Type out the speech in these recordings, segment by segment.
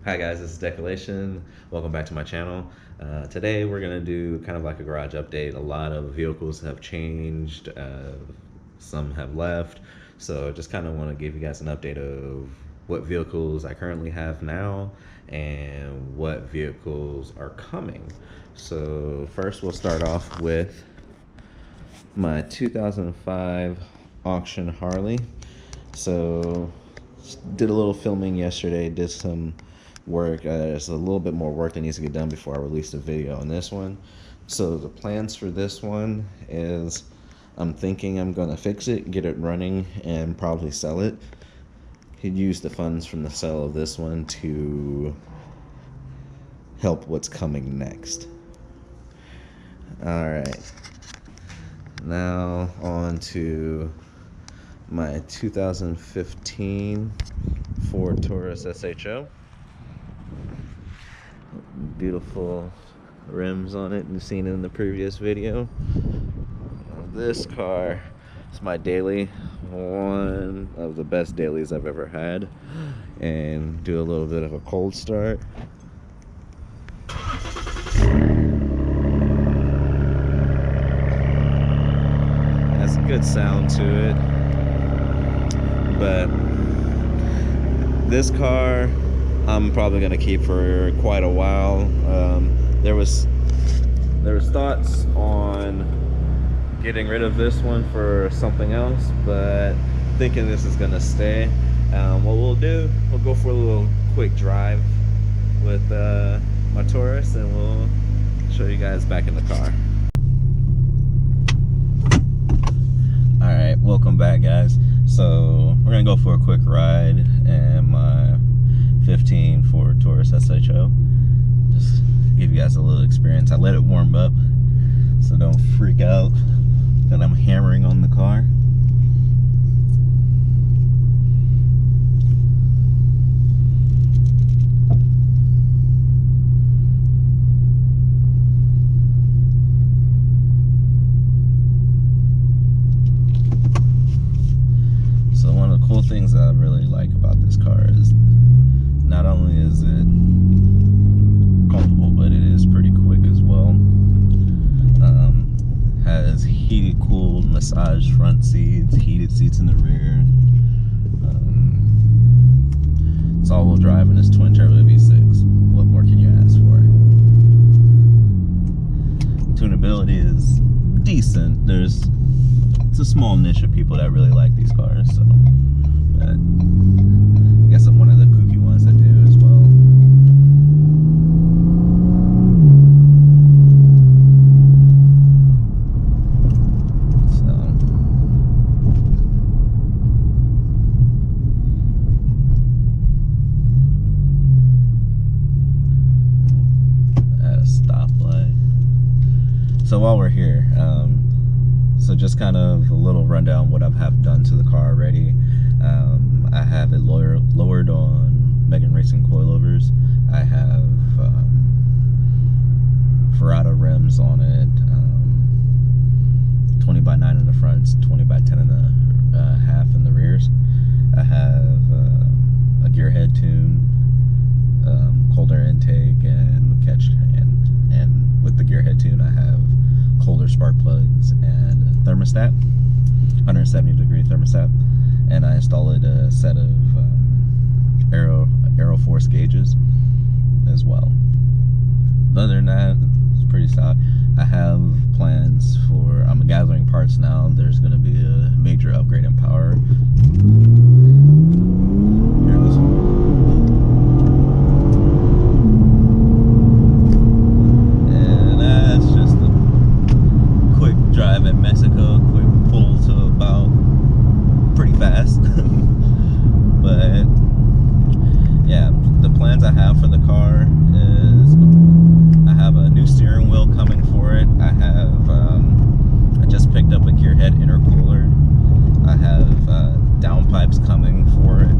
Hi guys, this is Decolation. Welcome back to my channel. Today we're going to do kind of like a garage update. A lot of vehicles have changed, some have left, so just kind of want to give you guys an update of what vehicles I currently have now and what vehicles are coming. So first we'll start off with my 2005 auction Harley. So did a little filming yesterday, did some work. There's a little bit more work that needs to get done before I release the video on this one. So the plans for this one is I'm thinking I'm gonna fix it, get it running, and probably sell it. Could use the funds from the sale of this one to help what's coming next. Alright, now on to my 2015 Ford Taurus SHO. Beautiful rims on it, you've seen it in the previous video. This car is my daily, one of the best dailies I've ever had, and do a little bit of a cold start. Has a good sound to it, but this car I'm probably gonna keep for quite a while. There was thoughts on getting rid of this one for something else, but thinking this is gonna stay. What we'll do, we'll go for a little quick drive with my Taurus, and we'll show you guys back in the car. All right, welcome back, guys. So we're gonna go for a quick ride in my 15 Ford Taurus SHO. Just give you guys a little experience. I let it warm up, so don't freak out that I'm hammering on the car. So one of the cool things that I really like about this car is not only is it comfortable, but it is pretty quick as well. Has heated, cooled, massaged front seats, heated seats in the rear. It's all-wheel drive and it's twin turbo V6. What more can you ask for? Tunability is decent. It's a small niche of people that really like these cars, so but I guess I'm one of the kooky ones that do as well. So while we're here, so just kind of a little rundown what I have done to the car already. I have it lowered on Megan Racing coilovers. I have Verado rims on it, 20x9 in the fronts, 20x10 in the half in the rears. I have a gear head tune, colder intake, and catch, and with the gear head tune I have colder spark plugs and a thermostat, 170-degree thermostat, and I installed a set of aero force gauges as well. Other than that, it's pretty solid. I have plans for, I'm gathering parts now. There's going to be a major upgrade in power. Here it goes. Drive in Mexico, quick pull to about pretty fast. But yeah, the plans I have for the car is I have a new steering wheel coming for it. I have I just picked up a gearhead intercooler. I have downpipes coming for it.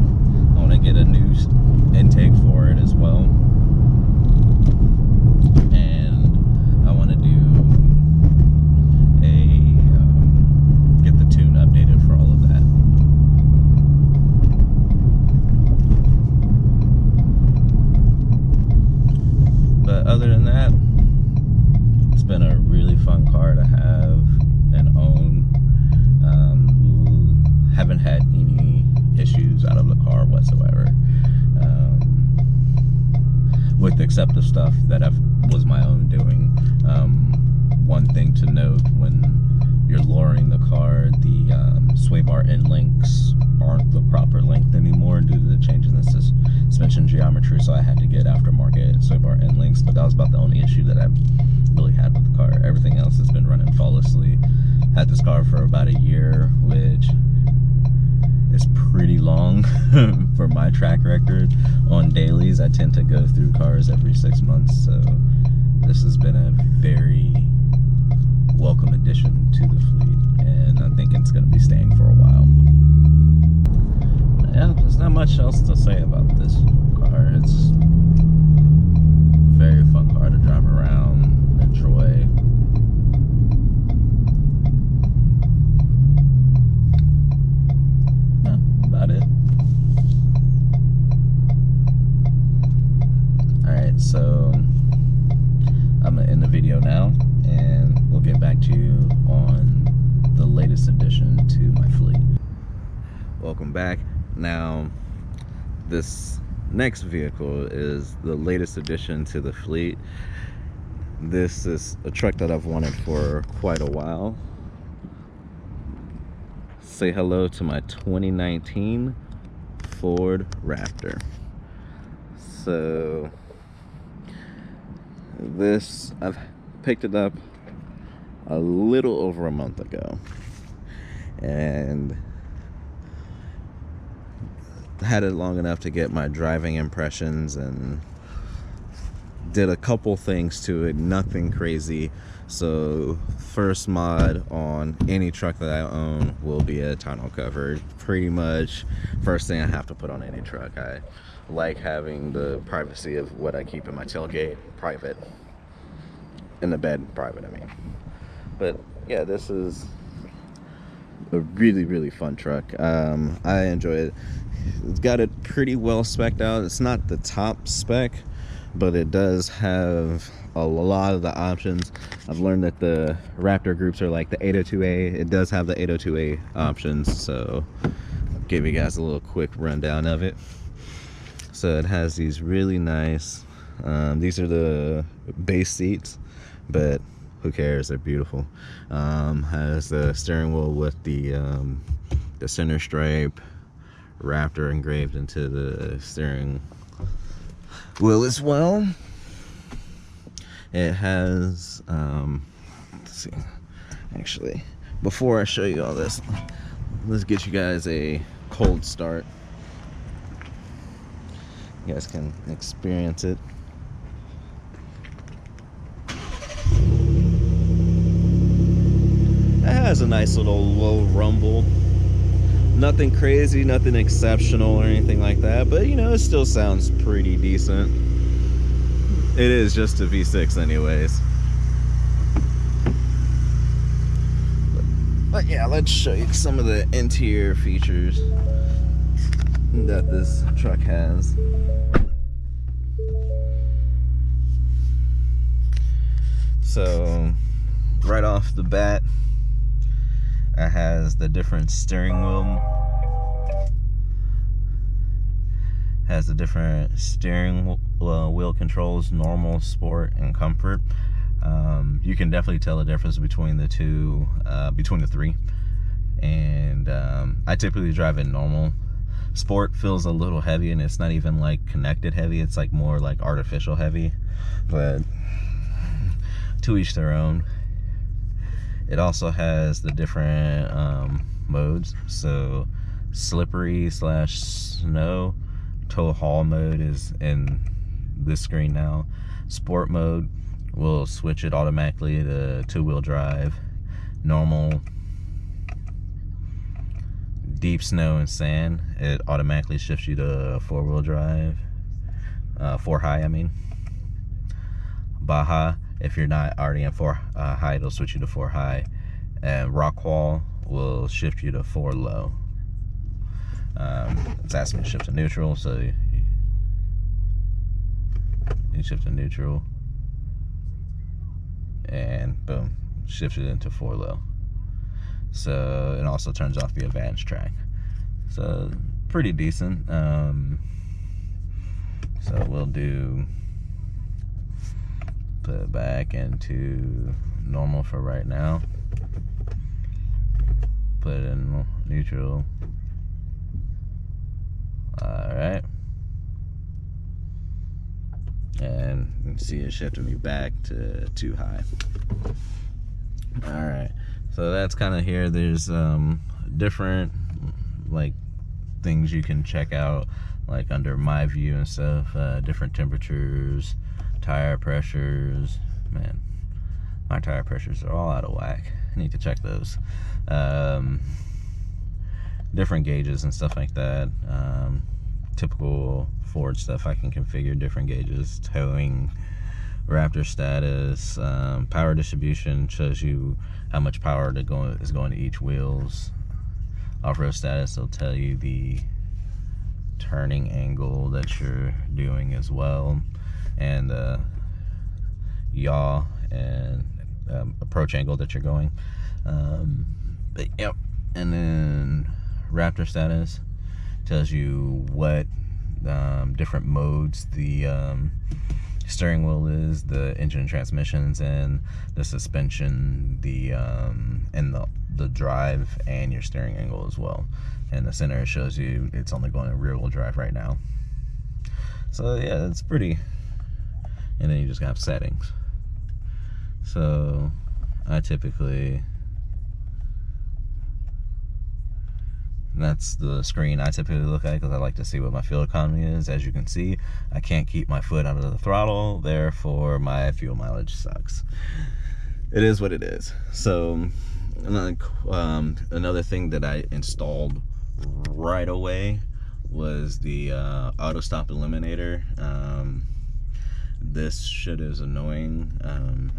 except the stuff that was my own doing. One thing to note, when you're lowering the car, the sway bar end links aren't the proper length anymore due to the change in the suspension geometry, so I had to get aftermarket sway bar end links, but that was about the only issue that I really had with the car. Everything else has been running flawlessly. Had this car for about a year, which is pretty long for my track record. On dailies, I tend to go through cars every 6 months, so this has been a very welcome addition to the fleet, and I think it's going to be staying for a while. Yeah, there's not much else to say about this car. It's a very fun car to drive around, enjoy. About it. Alright, so I'm gonna end the video now, and we'll get back to you on the latest addition to my fleet. Welcome back. Now, this next vehicle is the latest addition to the fleet. This is a truck that I've wanted for quite a while. Say hello to my 2019 Ford Raptor. So this, I've picked it up a little over a month ago, and had it long enough to get my driving impressions and did a couple things to it, nothing crazy. So first mod on any truck that I own will be a tonneau cover. Pretty much first thing I have to put on any truck. I like having the privacy of what I keep in my tailgate private, in the bed private, I mean. But yeah, this is a really fun truck. I enjoy it. It's got it pretty well spec'd out. It's not the top spec, but it does have a lot of the options. I've learned that the Raptor groups are like the 802A. It does have the 802A options, so I'll give you guys a little quick rundown of it. So it has these really nice, these are the base seats, but who cares, they're beautiful. Has the steering wheel with the center stripe Raptor engraved into the steering wheel as well. It has let's see, actually before I show you all this, let's get you guys a cold start. You guys can experience it. It has a nice little low rumble. Nothing crazy, nothing exceptional or anything like that, but you know, it still sounds pretty decent. It is just a V6 anyways. But yeah, let's show you some of the interior features that this truck has. So right off the bat, it has the different steering wheel. Has the different steering wheel controls: normal, sport, and comfort. You can definitely tell the difference between the two, between the three. And I typically drive in normal. Sport feels a little heavy, and it's not even like connected heavy. It's like more like artificial heavy, but to each their own. It also has the different modes. So slippery / snow, tow haul mode is in this screen now. Sport mode will switch it automatically to two-wheel drive. Normal, deep snow and sand, it automatically shifts you to four-wheel drive. 4-high, I mean. Baja, if you're not already in 4-high, it'll switch you to 4-high. And rock wall will shift you to 4-low. It's asking me to shift to neutral, so you shift to neutral, and boom, shift it into 4-low. So it also turns off the advanced track. So pretty decent. So we'll do Put it back into normal for right now. Put it in neutral. Alright. And you can see it shifted me back to too high. Alright. So that's kind of here. There's different like things you can check out, like under my view and stuff, different temperatures, tire pressures. Man, my tire pressures are all out of whack. I need to check those. Different gauges and stuff like that. Typical Ford stuff, I can configure different gauges. Towing, Raptor status, power distribution shows you how much power is going to each wheels. Off-road status will tell you the turning angle that you're doing as well, and yaw and approach angle that you're going. But yep. And then Raptor status tells you what different modes the steering wheel is, the engine and transmissions, and the suspension, and the drive, and your steering angle as well. And the center shows you it's only going in rear wheel drive right now. So yeah, it's pretty. And then you just have settings. So I typically, that's the screen I typically look at because I like to see what my fuel economy is. As you can see, I can't keep my foot out of the throttle, therefore my fuel mileage sucks. It is what it is. So another thing that I installed right away was the auto stop eliminator. This shit is annoying.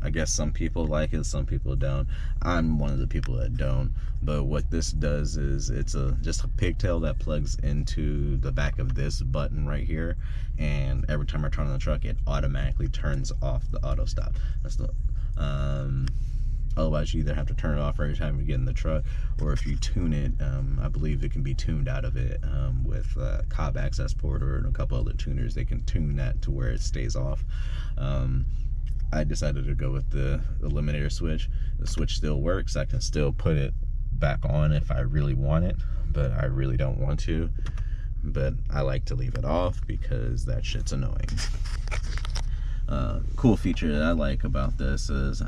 I guess some people like it, some people don't. I'm one of the people that don't. But what this does is it's just a pigtail that plugs into the back of this button right here, and every time I turn on the truck, it automatically turns off the auto stop. That's the otherwise you either have to turn it off every time you get in the truck, or if you tune it, I believe it can be tuned out of it with Cobb Access Porter and a couple other tuners. They can tune that to where it stays off. I decided to go with the eliminator switch. The switch still works. I can still put it back on if I really want it, but I really don't want to. But I like to leave it off because that shit's annoying. Cool feature that I like about this is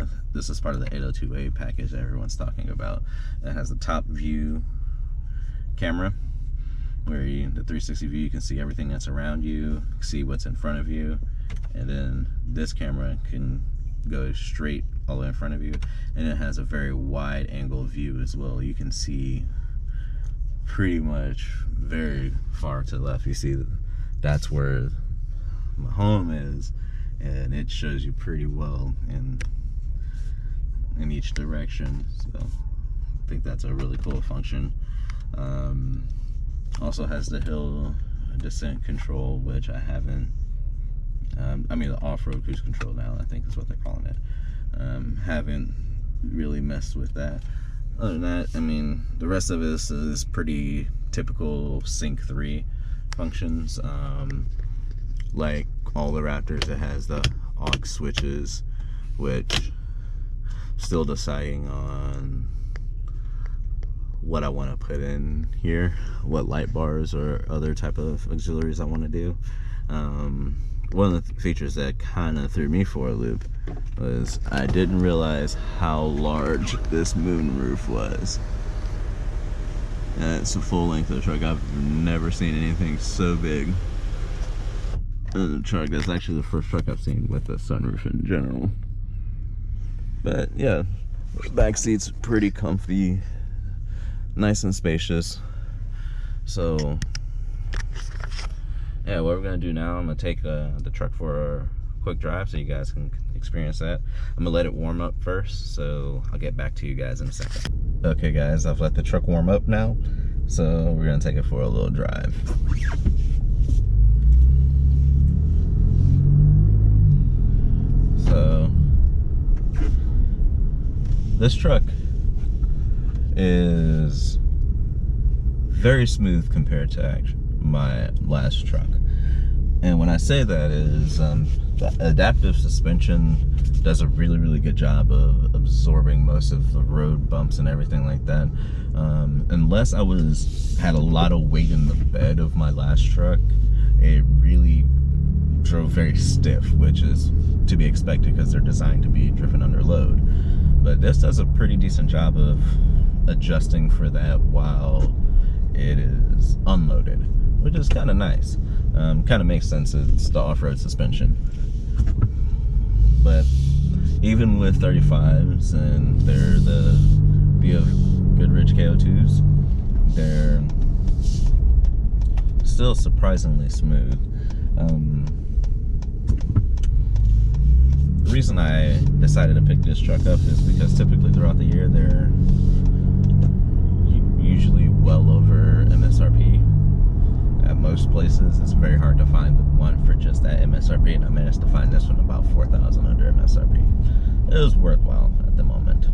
part of the 802A package that everyone's talking about. It has the top view camera where the 360 view, you can see everything that's around you, see what's in front of you, and then this camera can go straight all the way in front of you, and it has a very wide angle view as well. You can see pretty much very far to the left. You see that's where my home is, and it shows you pretty well in each direction. So I think that's a really cool function. Also has the hill descent control, which I haven't, I mean the off-road cruise control now, I think is what they're calling it. Haven't really messed with that. Other than that, I mean, the rest of this is pretty typical Sync 3 functions. Like all the Raptors, it has the aux switches, which still deciding on what I want to put in here, what light bars or other type of auxiliaries I want to do. One of the features that kind of threw me for a loop was I didn't realize how large this moonroof was. And it's the full length of the truck. I've never seen anything so big in a truck. That's actually the first truck I've seen with a sunroof in general. But yeah, the back seat's pretty comfy, nice and spacious. So yeah, what we're gonna do now, I'm gonna take the truck for a quick drive so you guys can experience that. I'm gonna let it warm up first, so I'll get back to you guys in a second. Okay guys, I've let the truck warm up now, so we're gonna take it for a little drive. So this truck is very smooth compared to my last truck. And when I say that is the adaptive suspension does a really good job of absorbing most of the road bumps and everything like that. Unless I had a lot of weight in the bed of my last truck, it really drove very stiff, which is to be expected because they're designed to be driven under load. But this does a pretty decent job of adjusting for that while it is unloaded, which is kind of nice. Kind of makes sense. It's the off-road suspension. But even with 35s, and they're the BF Goodrich KO2s, they're still surprisingly smooth. The reason I decided to pick this truck up is because typically throughout the year they're usually well over MSRP. At most places, it's very hard to find the one for just that MSRP, and I managed to find this one about 4,000 under MSRP. It was worthwhile at the moment.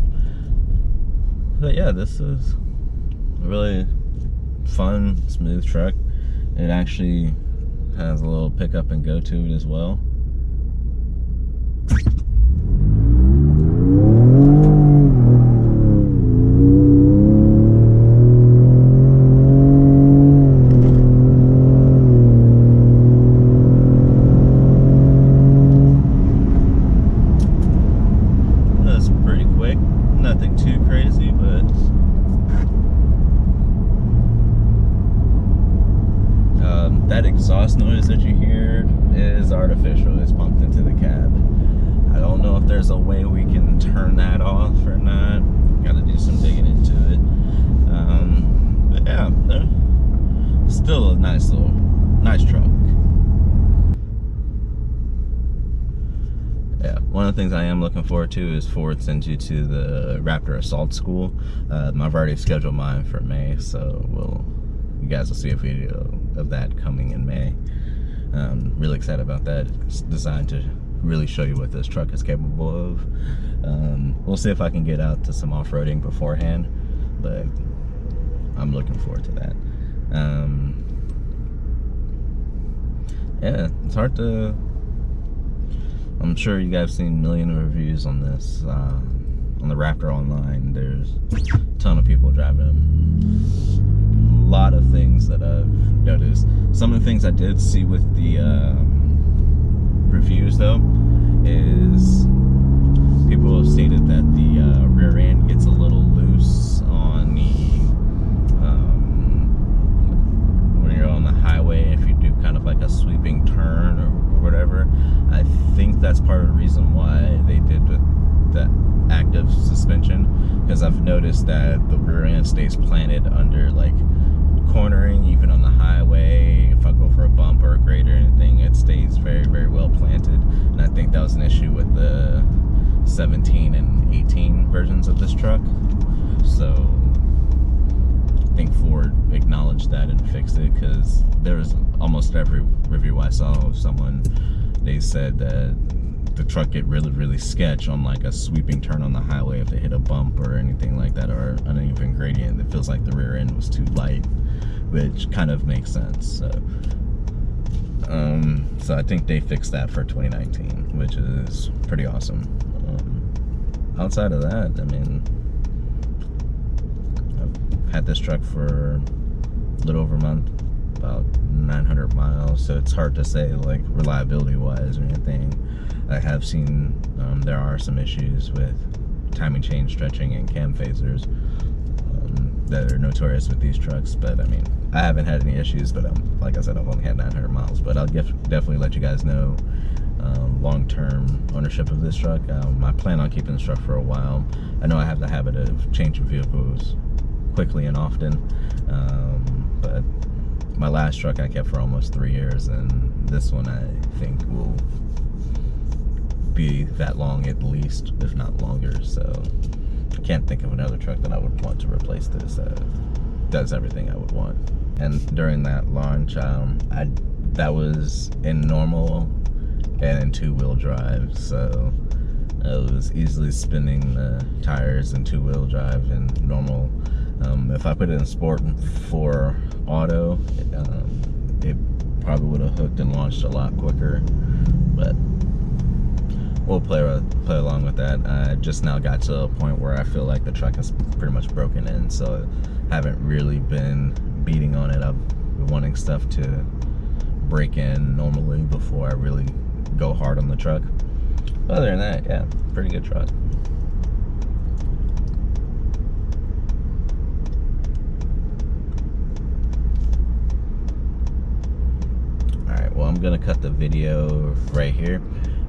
But yeah, this is a really fun, smooth truck. It actually has a little pickup and go to it as well. That's pretty quick, nothing too crazy, but that exhaust noise that you hear is artificial. It's pumped into the cab. I don't know if there's a way we can turn that off or not. Gotta do some digging into it. But yeah, still a nice truck. Yeah, one of the things I am looking forward to is Ford sends you to the Raptor Assault School. I've already scheduled mine for May, so you guys will see a video of that coming in May. Really excited about that. It's designed to really show you what this truck is capable of. We'll see if I can get out to some off-roading beforehand, but I'm looking forward to that. Yeah, it's hard to... I'm sure you guys have seen a million reviews on this, on the Raptor online. There's a ton of people driving them. A lot of things that I've noticed. Some of the things I did see with the reviews though is people have stated that the rear end gets a little loose on the when you're on the highway, if you do kind of like a sweeping turn or whatever. I think that's part of the reason why they did the active suspension, because I've noticed that the rear end stays planted under like cornering, even on the highway. If I go for a bump or a grade or anything, it stays very well planted, and I think that was an issue with the 17 and 18 versions of this truck. So I think Ford acknowledged that and fixed it, because there was almost every review I saw of someone, they said that the truck get really sketch on like a sweeping turn on the highway if they hit a bump or anything like that, or uneven gradient. It feels like the rear end was too light, which kind of makes sense. So I think they fixed that for 2019, which is pretty awesome. Outside of that, I mean, I've had this truck for a little over a month, about 900 miles, so it's hard to say like reliability wise or anything. I have seen there are some issues with timing chain stretching and cam phasers that are notorious with these trucks, but I mean, I haven't had any issues, but like I said, I've only had 900 miles, but I'll definitely let you guys know long-term ownership of this truck. I plan on keeping this truck for a while. I know I have the habit of changing vehicles quickly and often, but my last truck I kept for almost 3 years, and this one I think will be that long at least, if not longer. So I can't think of another truck that I would want to replace this. Does everything I would want. And during that launch, that was in normal and in two-wheel drive, so I was easily spinning the tires in two-wheel drive and normal. If I put it in sport for auto, it Probably would have hooked and launched a lot quicker, but we'll play along with that. I just now got to a point where I feel like the truck is pretty much broken in, so haven't really been beating on it. I've been wanting stuff to break in normally before I really go hard on the truck. But other than that, yeah, pretty good truck. Alright, well, I'm gonna cut the video right here,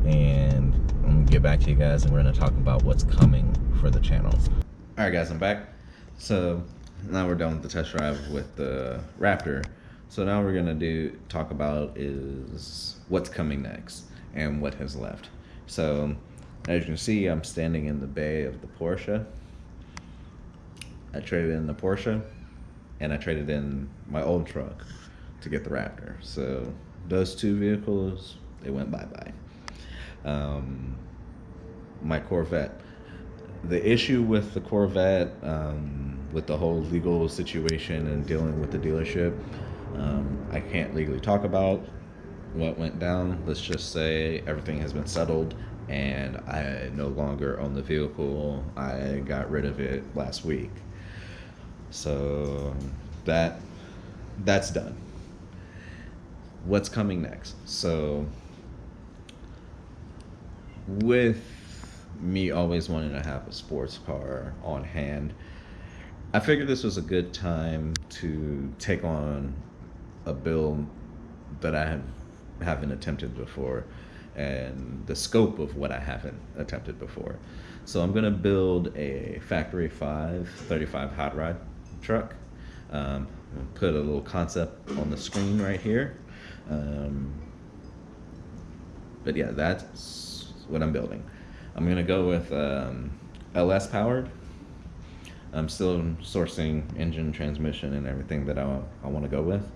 and I'm gonna get back to you guys, and we're gonna talk about what's coming for the channel. Alright guys, I'm back. So now we're done with the test drive with the Raptor. So now we're gonna talk about is what's coming next and what has left. So as you can see, I'm standing in the bay of the Porsche. I traded in the Porsche, and I traded in my old truck to get the Raptor. So those two vehicles, they went bye-bye. My Corvette. The issue with the Corvette, with the whole legal situation and dealing with the dealership, I can't legally talk about what went down. Let's just say everything has been settled and I no longer own the vehicle. I got rid of it last week. So that's done. What's coming next? So with me always wanting to have a sports car on hand, I figured this was a good time to take on a build that I haven't attempted before, and the scope of what I haven't attempted before. So I'm gonna build a factory 35 hot rod truck. Put a little concept on the screen right here. But yeah, that's what I'm building. I'm gonna go with LS powered. I'm still sourcing engine, transmission, and everything that I want to go with.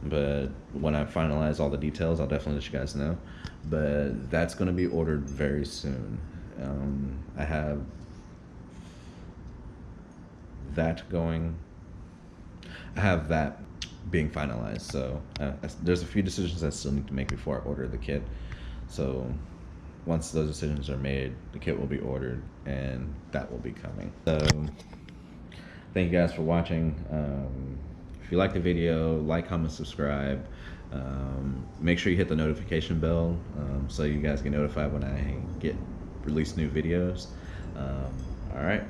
But when I finalize all the details, I'll definitely let you guys know. But that's going to be ordered very soon. I have that going. I have that being finalized. So there's a few decisions I still need to make before I order the kit. So once those decisions are made, the kit will be ordered, and that will be coming. So thank you guys for watching. If you like the video, like, comment, subscribe. Make sure you hit the notification bell so you guys get notified when I release new videos. All right.